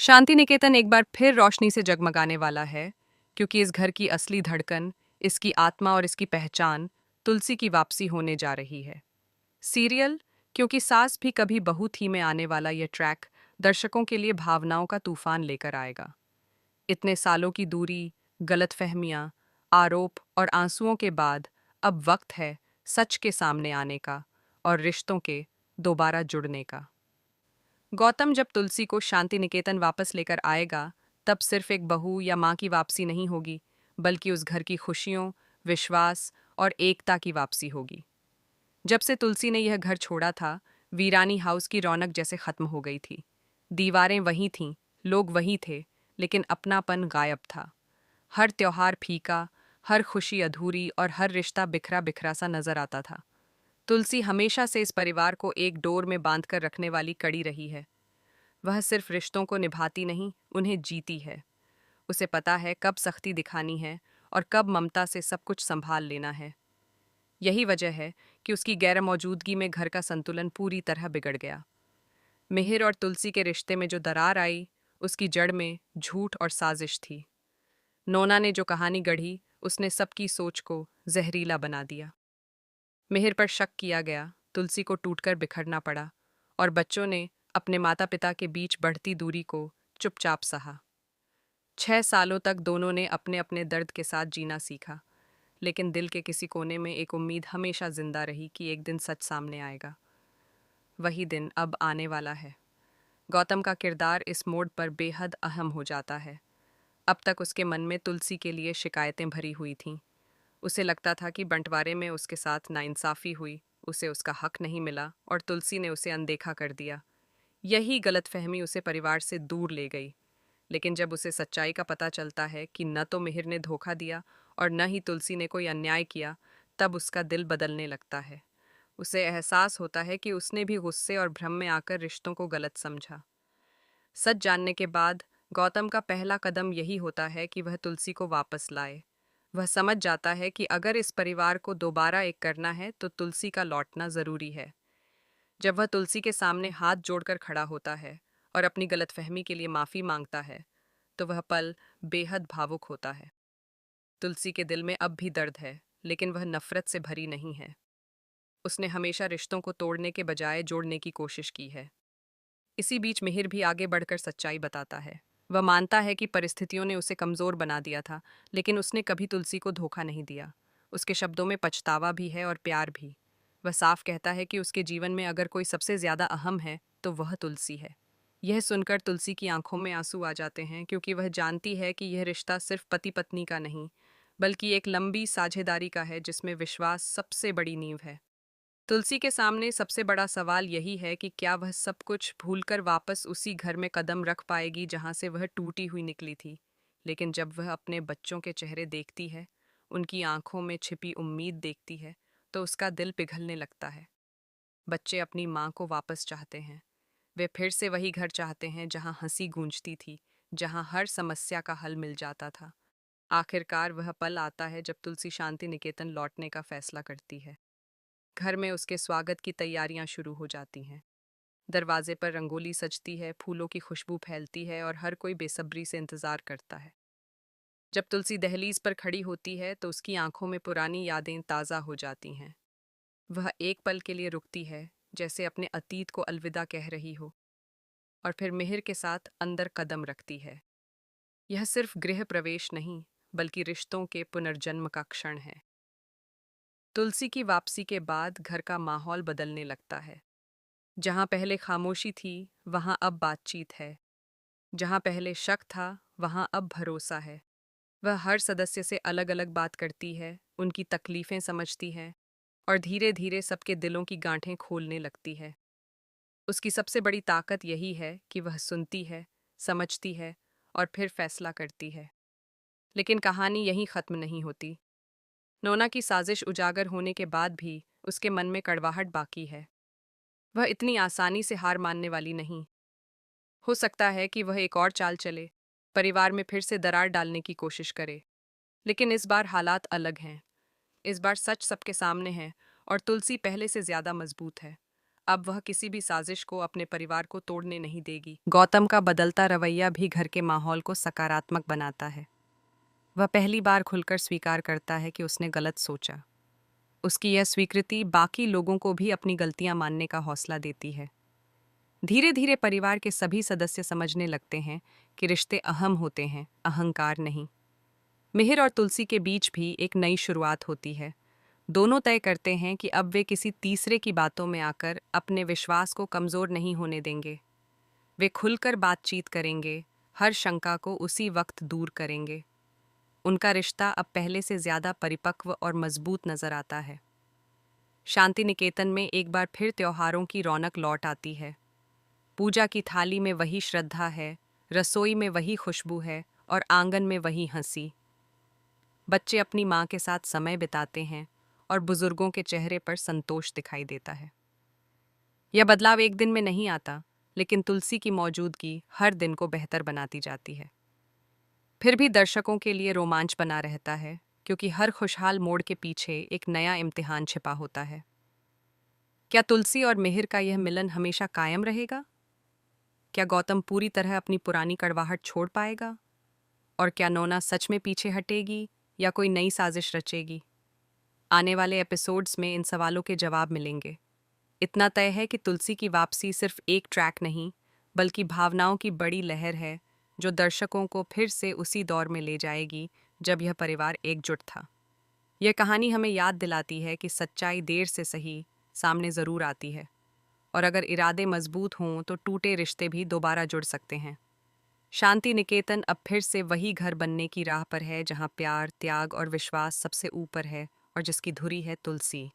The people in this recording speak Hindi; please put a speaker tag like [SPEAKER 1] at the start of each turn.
[SPEAKER 1] शांति निकेतन एक बार फिर रोशनी से जगमगाने वाला है, क्योंकि इस घर की असली धड़कन, इसकी आत्मा और इसकी पहचान तुलसी की वापसी होने जा रही है। सीरियल क्योंकि सास भी कभी बहू थी में आने वाला यह ट्रैक दर्शकों के लिए भावनाओं का तूफान लेकर आएगा। इतने सालों की दूरी, गलतफहमियां, आरोप और आंसुओं के बाद अब वक्त है सच के सामने आने का और रिश्तों के दोबारा जुड़ने का। गौतम जब तुलसी को शांति निकेतन वापस लेकर आएगा, तब सिर्फ एक बहू या माँ की वापसी नहीं होगी, बल्कि उस घर की खुशियों, विश्वास और एकता की वापसी होगी। जब से तुलसी ने यह घर छोड़ा था, वीरानी हाउस की रौनक जैसे खत्म हो गई थी। दीवारें वहीं थीं, लोग वहीं थे, लेकिन अपनापन गायब था। हर त्योहार फीका, हर खुशी अधूरी और हर रिश्ता बिखरा बिखरा सा नजर आता था। तुलसी हमेशा से इस परिवार को एक डोर में बांधकर रखने वाली कड़ी रही है। वह सिर्फ रिश्तों को निभाती नहीं, उन्हें जीती है। उसे पता है कब सख्ती दिखानी है और कब ममता से सब कुछ संभाल लेना है। यही वजह है कि उसकी गैर मौजूदगी में घर का संतुलन पूरी तरह बिगड़ गया। मिहिर और तुलसी के रिश्ते में जो दरार आई, उसकी जड़ में झूठ और साजिश थी। नोना ने जो कहानी गढ़ी, उसने सबकी सोच को जहरीला बना दिया। मिहिर पर शक किया गया, तुलसी को टूटकर बिखरना पड़ा, और बच्चों ने अपने माता पिता के बीच बढ़ती दूरी को चुपचाप सहा। 6 सालों तक दोनों ने अपने अपने दर्द के साथ जीना सीखा, लेकिन दिल के किसी कोने में एक उम्मीद हमेशा जिंदा रही कि एक दिन सच सामने आएगा। वही दिन अब आने वाला है। गौतम का किरदार इस मोड़ पर बेहद अहम हो जाता है। अब तक उसके मन में तुलसी के लिए शिकायतें भरी हुई थीं। उसे लगता था कि बंटवारे में उसके साथ नाइंसाफ़ी हुई, उसे उसका हक नहीं मिला और तुलसी ने उसे अनदेखा कर दिया। यही गलतफहमी उसे परिवार से दूर ले गई। लेकिन जब उसे सच्चाई का पता चलता है कि न तो मिहिर ने धोखा दिया और न ही तुलसी ने कोई अन्याय किया, तब उसका दिल बदलने लगता है। उसे एहसास होता है कि उसने भी गुस्से और भ्रम में आकर रिश्तों को गलत समझा। सच जानने के बाद गौतम का पहला कदम यही होता है कि वह तुलसी को वापस लाए। वह समझ जाता है कि अगर इस परिवार को दोबारा एक करना है तो तुलसी का लौटना ज़रूरी है। जब वह तुलसी के सामने हाथ जोड़कर खड़ा होता है और अपनी गलतफहमी के लिए माफ़ी मांगता है, तो वह पल बेहद भावुक होता है। तुलसी के दिल में अब भी दर्द है, लेकिन वह नफ़रत से भरी नहीं है। उसने हमेशा रिश्तों को तोड़ने के बजाय जोड़ने की कोशिश की है। इसी बीच मिहिर भी आगे बढ़कर सच्चाई बताता है। वह मानता है कि परिस्थितियों ने उसे कमज़ोर बना दिया था, लेकिन उसने कभी तुलसी को धोखा नहीं दिया। उसके शब्दों में पछतावा भी है और प्यार भी। वह साफ कहता है कि उसके जीवन में अगर कोई सबसे ज़्यादा अहम है, तो वह तुलसी है। यह सुनकर तुलसी की आंखों में आंसू आ जाते हैं, क्योंकि वह जानती है कि यह रिश्ता सिर्फ पति पत्नी का नहीं, बल्कि एक लंबी साझेदारी का है जिसमें विश्वास सबसे बड़ी नींव है। तुलसी के सामने सबसे बड़ा सवाल यही है कि क्या वह सब कुछ भूलकर वापस उसी घर में कदम रख पाएगी जहां से वह टूटी हुई निकली थी। लेकिन जब वह अपने बच्चों के चेहरे देखती है, उनकी आंखों में छिपी उम्मीद देखती है, तो उसका दिल पिघलने लगता है। बच्चे अपनी माँ को वापस चाहते हैं। वे फिर से वही घर चाहते हैं जहां हंसी गूंजती थी, जहां हर समस्या का हल मिल जाता था। आखिरकार वह पल आता है जब तुलसी शांति निकेतन लौटने का फैसला करती है। घर में उसके स्वागत की तैयारियां शुरू हो जाती हैं। दरवाजे पर रंगोली सजती है, फूलों की खुशबू फैलती है और हर कोई बेसब्री से इंतजार करता है। जब तुलसी दहलीज पर खड़ी होती है तो उसकी आंखों में पुरानी यादें ताज़ा हो जाती हैं। वह एक पल के लिए रुकती है, जैसे अपने अतीत को अलविदा कह रही हो, और फिर मिहिर के साथ अंदर कदम रखती है। यह सिर्फ गृह प्रवेश नहीं, बल्कि रिश्तों के पुनर्जन्म का क्षण है। तुलसी की वापसी के बाद घर का माहौल बदलने लगता है। जहाँ पहले खामोशी थी, वहाँ अब बातचीत है। जहाँ पहले शक था, वहाँ अब भरोसा है। वह हर सदस्य से अलग अलग बात करती है, उनकी तकलीफें समझती है और धीरे धीरे सबके दिलों की गांठें खोलने लगती है। उसकी सबसे बड़ी ताकत यही है कि वह सुनती है, समझती है और फिर फैसला करती है। लेकिन कहानी यहीं ख़त्म नहीं होती। नोना की साजिश उजागर होने के बाद भी उसके मन में कड़वाहट बाकी है। वह इतनी आसानी से हार मानने वाली नहीं। हो सकता है कि वह एक और चाल चले, परिवार में फिर से दरार डालने की कोशिश करे। लेकिन इस बार हालात अलग हैं। इस बार सच सबके सामने है और तुलसी पहले से ज्यादा मजबूत है। अब वह किसी भी साजिश को अपने परिवार को तोड़ने नहीं देगी। गौतम का बदलता रवैया भी घर के माहौल को सकारात्मक बनाता है। वह पहली बार खुलकर स्वीकार करता है कि उसने गलत सोचा। उसकी यह स्वीकृति बाकी लोगों को भी अपनी गलतियां मानने का हौसला देती है। धीरे धीरे परिवार के सभी सदस्य समझने लगते हैं कि रिश्ते अहम होते हैं, अहंकार नहीं। मिहिर और तुलसी के बीच भी एक नई शुरुआत होती है। दोनों तय करते हैं कि अब वे किसी तीसरे की बातों में आकर अपने विश्वास को कमजोर नहीं होने देंगे। वे खुलकर बातचीत करेंगे, हर शंका को उसी वक्त दूर करेंगे। उनका रिश्ता अब पहले से ज्यादा परिपक्व और मजबूत नजर आता है। शांति निकेतन में एक बार फिर त्योहारों की रौनक लौट आती है। पूजा की थाली में वही श्रद्धा है, रसोई में वही खुशबू है और आंगन में वही हंसी। बच्चे अपनी माँ के साथ समय बिताते हैं और बुजुर्गों के चेहरे पर संतोष दिखाई देता है। यह बदलाव एक दिन में नहीं आता, लेकिन तुलसी की मौजूदगी हर दिन को बेहतर बनाती जाती है। फिर भी दर्शकों के लिए रोमांच बना रहता है, क्योंकि हर खुशहाल मोड़ के पीछे एक नया इम्तिहान छिपा होता है। क्या तुलसी और मिहिर का यह मिलन हमेशा कायम रहेगा? क्या गौतम पूरी तरह अपनी पुरानी कड़वाहट छोड़ पाएगा? और क्या नोना सच में पीछे हटेगी या कोई नई साजिश रचेगी? आने वाले एपिसोड्स में इन सवालों के जवाब मिलेंगे। इतना तय है कि तुलसी की वापसी सिर्फ एक ट्रैक नहीं, बल्कि भावनाओं की बड़ी लहर है, जो दर्शकों को फिर से उसी दौर में ले जाएगी जब यह परिवार एकजुट था। यह कहानी हमें याद दिलाती है कि सच्चाई देर से सही सामने ज़रूर आती है, और अगर इरादे मजबूत हों तो टूटे रिश्ते भी दोबारा जुड़ सकते हैं। शांति निकेतन अब फिर से वही घर बनने की राह पर है, जहाँ प्यार, त्याग और विश्वास सबसे ऊपर है और जिसकी धुरी है तुलसी।